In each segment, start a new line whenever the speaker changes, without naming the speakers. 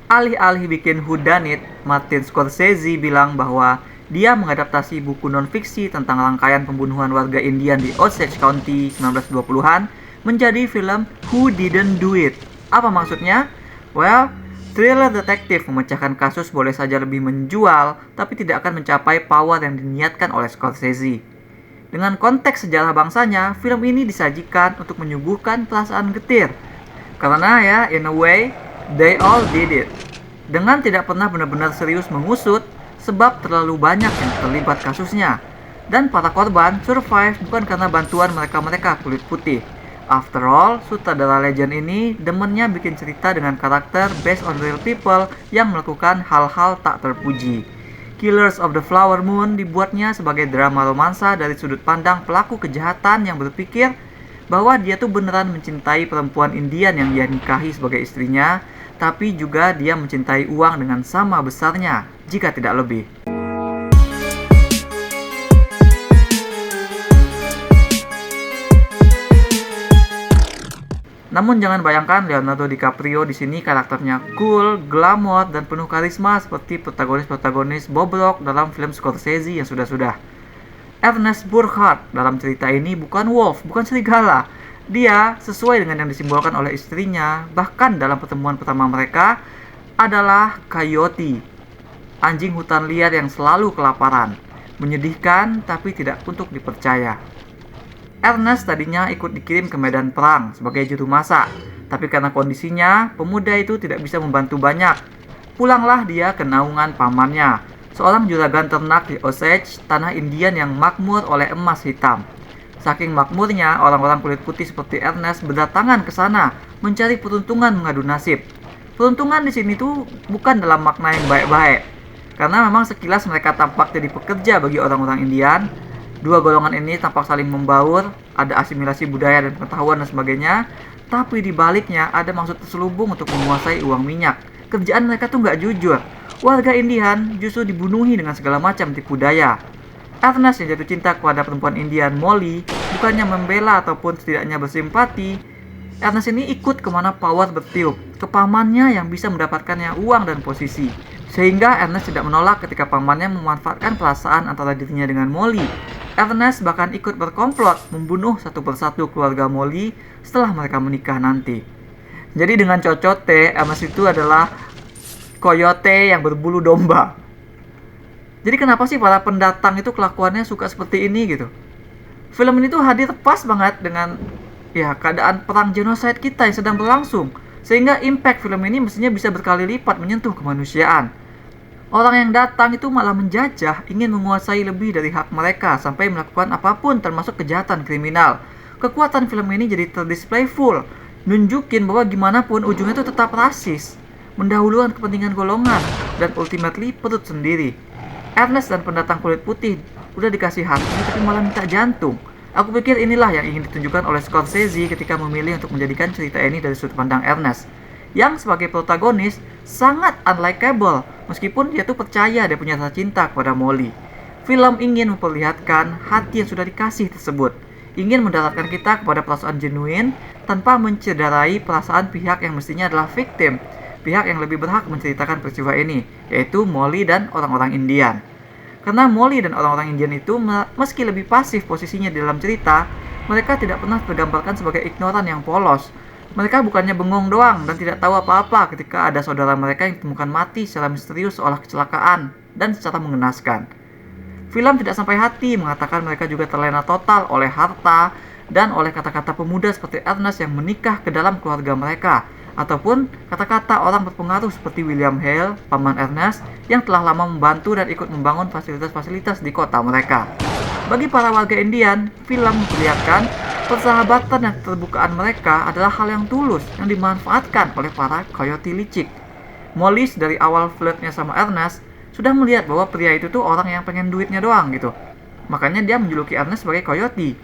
Alih-alih bikin whodunit, Martin Scorsese bilang bahwa dia mengadaptasi buku non-fiksi tentang rangkaian pembunuhan warga Indian di Osage County 1920-an menjadi film Who Didn't Do It. Apa maksudnya? Well, thriller detektif memecahkan kasus boleh saja lebih menjual, tapi tidak akan mencapai power yang diniatkan oleh Scorsese. Dengan konteks sejarah bangsanya, film ini disajikan untuk menyuguhkan perasaan getir. Karena ya, in a way, they all did it. Dengan tidak pernah benar-benar serius mengusut, sebab terlalu banyak yang terlibat kasusnya. Dan para korban survive bukan karena bantuan mereka-mereka kulit putih. After all, sutradara legend ini demennya bikin cerita dengan karakter based on real people yang melakukan hal-hal tak terpuji. Killers of the Flower Moon dibuatnya sebagai drama romansa dari sudut pandang pelaku kejahatan yang berpikir bahwa dia tuh beneran mencintai perempuan Indian yang dia nikahi sebagai istrinya, tapi juga dia mencintai uang dengan sama besarnya, jika tidak lebih. Namun jangan bayangkan Leonardo DiCaprio di sini karakternya cool, glamor, dan penuh karisma seperti protagonis Bob Rock dalam film Scorsese yang sudah-sudah. Ernest Burkhardt dalam cerita ini bukan wolf, bukan serigala. Dia sesuai dengan yang disimbolkan oleh istrinya, bahkan dalam pertemuan pertama mereka adalah coyote, anjing hutan liar yang selalu kelaparan. Menyedihkan tapi tidak untuk dipercaya. Ernest tadinya ikut dikirim ke medan perang sebagai juru masak, tapi karena kondisinya, pemuda itu tidak bisa membantu banyak. Pulanglah dia ke naungan pamannya, seorang juragan ternak di Osage, tanah Indian yang makmur oleh emas hitam. Saking makmurnya, orang-orang kulit putih seperti Ernest berdatangan ke sana mencari peruntungan mengadu nasib. Peruntungan di sini tuh bukan dalam makna yang baik-baik, karena memang sekilas mereka tampak jadi pekerja bagi orang-orang Indian. Dua golongan ini tampak saling membaur, ada asimilasi budaya dan pengetahuan dan sebagainya, tapi di baliknya ada maksud terselubung untuk menguasai uang minyak. Kerjaan mereka tuh nggak jujur. Warga Indian justru dibunuhi dengan segala macam tipu daya. Ernest yang jatuh cinta kepada perempuan Indian Molly bukannya membela ataupun setidaknya bersimpati. Ernest ini ikut kemana power bertiup, ke pamannya yang bisa mendapatkannya uang dan posisi. Sehingga Ernest tidak menolak ketika pamannya memanfaatkan perasaan antara dirinya dengan Molly. Ernest bahkan ikut berkomplot membunuh satu persatu keluarga Molly setelah mereka menikah nanti. Jadi dengan cocote, Ernest itu adalah coyote yang berbulu domba. Jadi kenapa sih para pendatang itu kelakuannya suka seperti ini gitu? Film ini tuh hadir pas banget dengan keadaan perang genosida kita yang sedang berlangsung, sehingga impact film ini mestinya bisa berkali lipat menyentuh kemanusiaan. Orang yang datang itu malah menjajah, ingin menguasai lebih dari hak mereka sampai melakukan apapun termasuk kejahatan kriminal. Kekuatan film ini jadi terdisplay full, nunjukin bahwa gimana pun ujungnya itu tetap rasis, mendahulukan kepentingan golongan, dan ultimately perut sendiri. Ernest dan pendatang kulit putih udah dikasih hati tapi malah minta jantung. Aku pikir inilah yang ingin ditunjukkan oleh Scorsese ketika memilih untuk menjadikan cerita ini dari sudut pandang Ernest, yang sebagai protagonis sangat unlikable meskipun dia tuh percaya dia punya rasa cinta kepada Molly. Film ingin memperlihatkan hati yang sudah dikasih tersebut, ingin mendaratkan kita kepada perasaan genuine tanpa mencederai perasaan pihak yang mestinya adalah victim, pihak yang lebih berhak menceritakan peristiwa ini, yaitu Molly dan orang-orang Indian. Karena Molly dan orang-orang Indian itu meski lebih pasif posisinya di dalam cerita, mereka tidak pernah tergambarkan sebagai ignoran yang polos. Mereka bukannya bengong doang dan tidak tahu apa-apa ketika ada saudara mereka yang ditemukan mati secara misterius seolah kecelakaan dan secara mengenaskan. Film tidak sampai hati mengatakan mereka juga terlena total oleh harta dan oleh kata-kata pemuda seperti Ernest yang menikah ke dalam keluarga mereka, ataupun kata-kata orang berpengaruh seperti William Hale, paman Ernest, yang telah lama membantu dan ikut membangun fasilitas-fasilitas di kota mereka. Bagi para warga Indian, film memperlihatkan persahabatan dan keterbukaan mereka adalah hal yang tulus yang dimanfaatkan oleh para coyote licik. Molly dari awal flirtnya sama Ernest sudah melihat bahwa pria itu tuh orang yang pengen duitnya doang gitu. Makanya dia menjuluki Ernest sebagai coyote.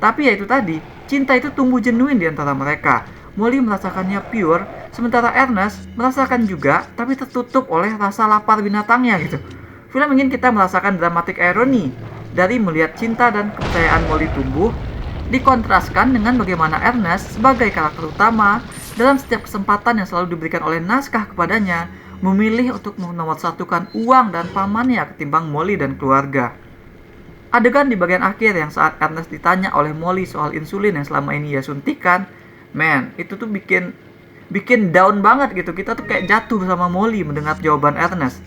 Tapi ya itu tadi, cinta itu tumbuh genuine di antara mereka. Molly merasakannya pure, sementara Ernest merasakan juga tapi tertutup oleh rasa lapar binatangnya gitu. Film ingin kita merasakan dramatic irony dari melihat cinta dan kepercayaan Molly tumbuh, dikontraskan dengan bagaimana Ernest sebagai karakter utama dalam setiap kesempatan yang selalu diberikan oleh naskah kepadanya, memilih untuk menomorsatukan uang dan pamannya ketimbang Molly dan keluarga. Adegan di bagian akhir yang saat Ernest ditanya oleh Molly soal insulin yang selama ini ia suntikan, man, itu tuh bikin down banget gitu. Kita tuh kayak jatuh sama Molly mendengar jawaban Ernest.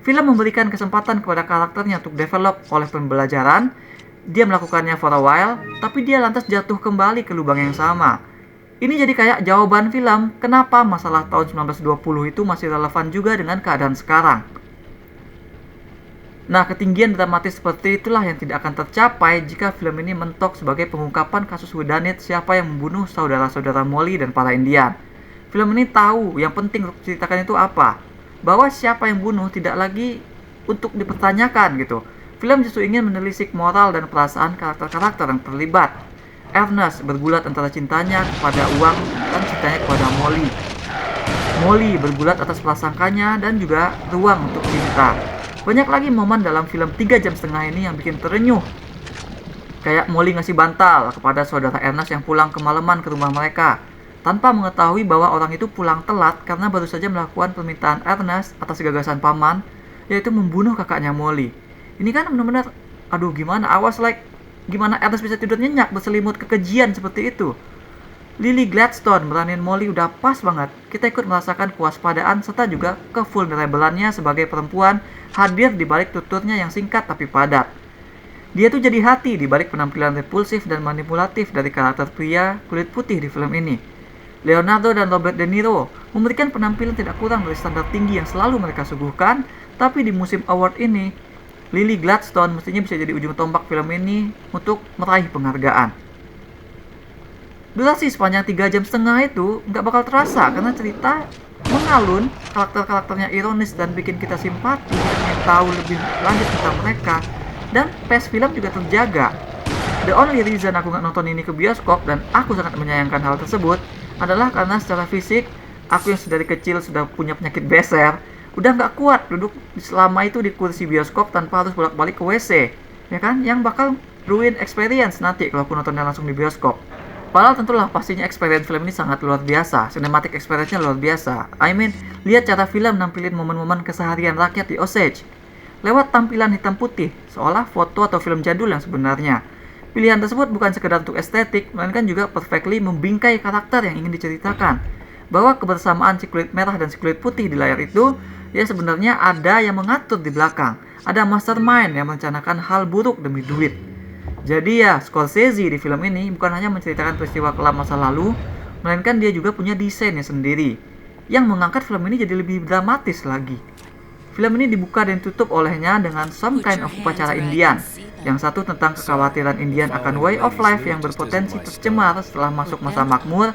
Film memberikan kesempatan kepada karakternya untuk develop oleh pembelajaran. Dia melakukannya for a while, tapi dia lantas jatuh kembali ke lubang yang sama. Ini jadi kayak jawaban film kenapa masalah tahun 1920 itu masih relevan juga dengan keadaan sekarang. Nah, ketinggian dramatis seperti itulah yang tidak akan tercapai jika film ini mentok sebagai pengungkapan kasus whodunit siapa yang membunuh saudara-saudara Molly dan para Indian. Film ini tahu yang penting untuk diceritakan itu apa, bahwa siapa yang bunuh tidak lagi untuk dipertanyakan gitu. Film justru ingin menelisik moral dan perasaan karakter-karakter yang terlibat. Ernest bergulat antara cintanya kepada uang dan cintanya kepada Molly. Molly bergulat atas prasangkanya dan juga ruang untuk cinta. Banyak lagi momen dalam film 3,5 jam ini yang bikin terenyuh. Kayak Molly ngasih bantal kepada saudara Ernest yang pulang kemalaman ke rumah mereka, tanpa mengetahui bahwa orang itu pulang telat karena baru saja melakukan permintaan Ernest atas gagasan paman, yaitu membunuh kakaknya Molly. Ini kan benar-benar, aduh gimana, gimana Ernest bisa tidur nyenyak berselimut kekejian seperti itu. Lily Gladstone meranin Molly udah pas banget. Kita ikut merasakan kewaspadaan serta juga kevulnerabelannya sebagai perempuan hadir di balik tuturnya yang singkat tapi padat. Dia tuh jadi hati di balik penampilan repulsif dan manipulatif dari karakter pria kulit putih di film ini. Leonardo dan Robert De Niro memberikan penampilan tidak kurang dari standar tinggi yang selalu mereka suguhkan, tapi di musim award ini Lily Gladstone mestinya bisa jadi ujung tombak film ini untuk meraih penghargaan. Durasi sepanjang 3,5 jam itu nggak bakal terasa karena cerita mengalun, karakter-karakternya ironis dan bikin kita simpati, ingin tahu lebih lanjut tentang mereka, dan pace film juga terjaga. The only reason aku nggak nonton ini ke bioskop dan aku sangat menyayangkan hal tersebut adalah karena secara fisik aku yang dari kecil sudah punya penyakit beser, udah nggak kuat duduk selama itu di kursi bioskop tanpa harus bolak-balik ke WC, ya kan? Yang bakal ruin experience nanti kalau aku nontonnya langsung di bioskop. Padahal tentulah pastinya experience film ini sangat luar biasa, cinematic experience-nya luar biasa. Lihat cara film nampilin momen-momen keseharian rakyat di Osage lewat tampilan hitam putih, seolah foto atau film jadul yang sebenarnya. Pilihan tersebut bukan sekedar untuk estetik, melainkan juga perfectly membingkai karakter yang ingin diceritakan. Bahwa kebersamaan si kulit merah dan si kulit putih di layar itu, ya sebenarnya ada yang mengatur di belakang. Ada mastermind yang merencanakan hal buruk demi duit. Jadi ya, Scorsese di film ini bukan hanya menceritakan peristiwa kelam masa lalu, melainkan dia juga punya desainnya sendiri, yang mengangkat film ini jadi lebih dramatis lagi. Film ini dibuka dan ditutup olehnya dengan Some Kind of Upacara Indian, yang satu tentang kekhawatiran Indian akan way of life yang berpotensi tercemar setelah masuk masa makmur,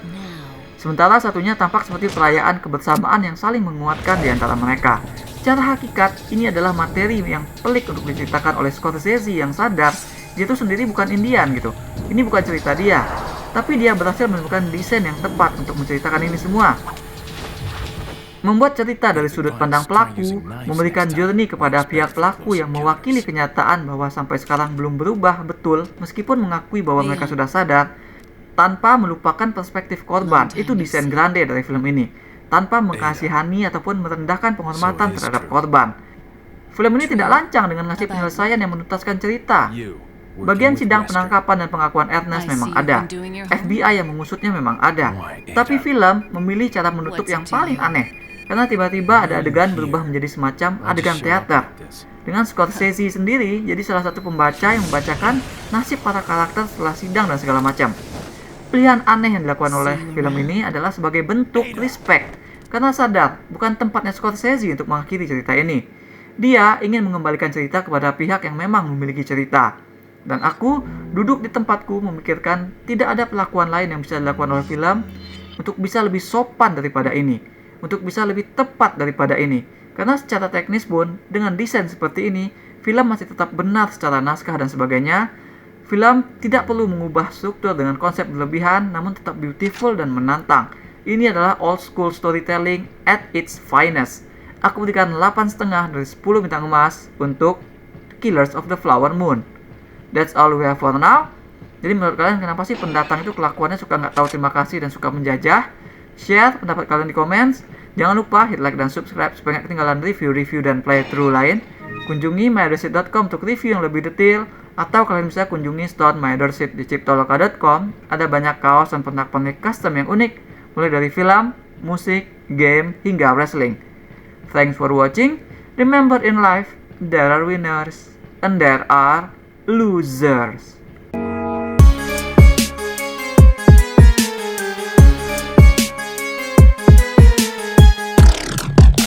sementara satunya tampak seperti perayaan kebersamaan yang saling menguatkan di antara mereka. Secara hakikat, ini adalah materi yang pelik untuk diceritakan oleh Scorsese yang sadar dia tuh sendiri bukan Indian gitu. Ini bukan cerita dia, tapi dia berhasil menemukan desain yang tepat untuk menceritakan ini semua. Membuat cerita dari sudut pandang pelaku, memberikan journey kepada pihak pelaku yang mewakili kenyataan bahwa sampai sekarang belum berubah betul meskipun mengakui bahwa mereka sudah sadar, tanpa melupakan perspektif korban. Itu desain grande dari film ini, tanpa mengkasihani ataupun merendahkan penghormatan terhadap korban. Film ini tidak lancang dengan ngasih penyelesaian yang menuntaskan cerita. Bagian sidang penangkapan dan pengakuan Ernest memang ada, FBI yang mengusutnya memang ada, tapi film memilih cara menutup yang paling aneh, karena tiba-tiba ada adegan berubah menjadi semacam adegan teater, dengan Scorsese sendiri jadi salah satu pembaca yang membacakan nasib para karakter setelah sidang dan segala macam. Pilihan aneh yang dilakukan oleh film ini adalah sebagai bentuk respect, karena sadar bukan tempatnya Scorsese untuk mengakhiri cerita ini. Dia ingin mengembalikan cerita kepada pihak yang memang memiliki cerita. Dan aku duduk di tempatku memikirkan tidak ada pelakuan lain yang bisa dilakukan oleh film untuk bisa lebih sopan daripada ini, untuk bisa lebih tepat daripada ini. Karena secara teknis pun, dengan desain seperti ini, film masih tetap benar secara naskah dan sebagainya. Film tidak perlu mengubah struktur dengan konsep berlebihan, namun tetap beautiful dan menantang. Ini adalah old school storytelling at its finest. Aku berikan 8,5 dari 10 bintang emas untuk Killers of the Flower Moon. That's all we have for now. Jadi menurut kalian kenapa sih pendatang itu kelakuannya suka nggak tahu terima kasih dan suka menjajah? Share pendapat kalian di komen. Jangan lupa hit like dan subscribe supaya nggak ketinggalan review-review dan playthrough lain. Kunjungi myodorseed.com untuk review yang lebih detail, atau kalian bisa kunjungi store myodorseed di ciptoloka.com. Ada banyak kaos dan pernak-pernik custom yang unik, mulai dari film, musik, game, hingga wrestling. Thanks for watching. Remember, in life, there are winners and there are losers.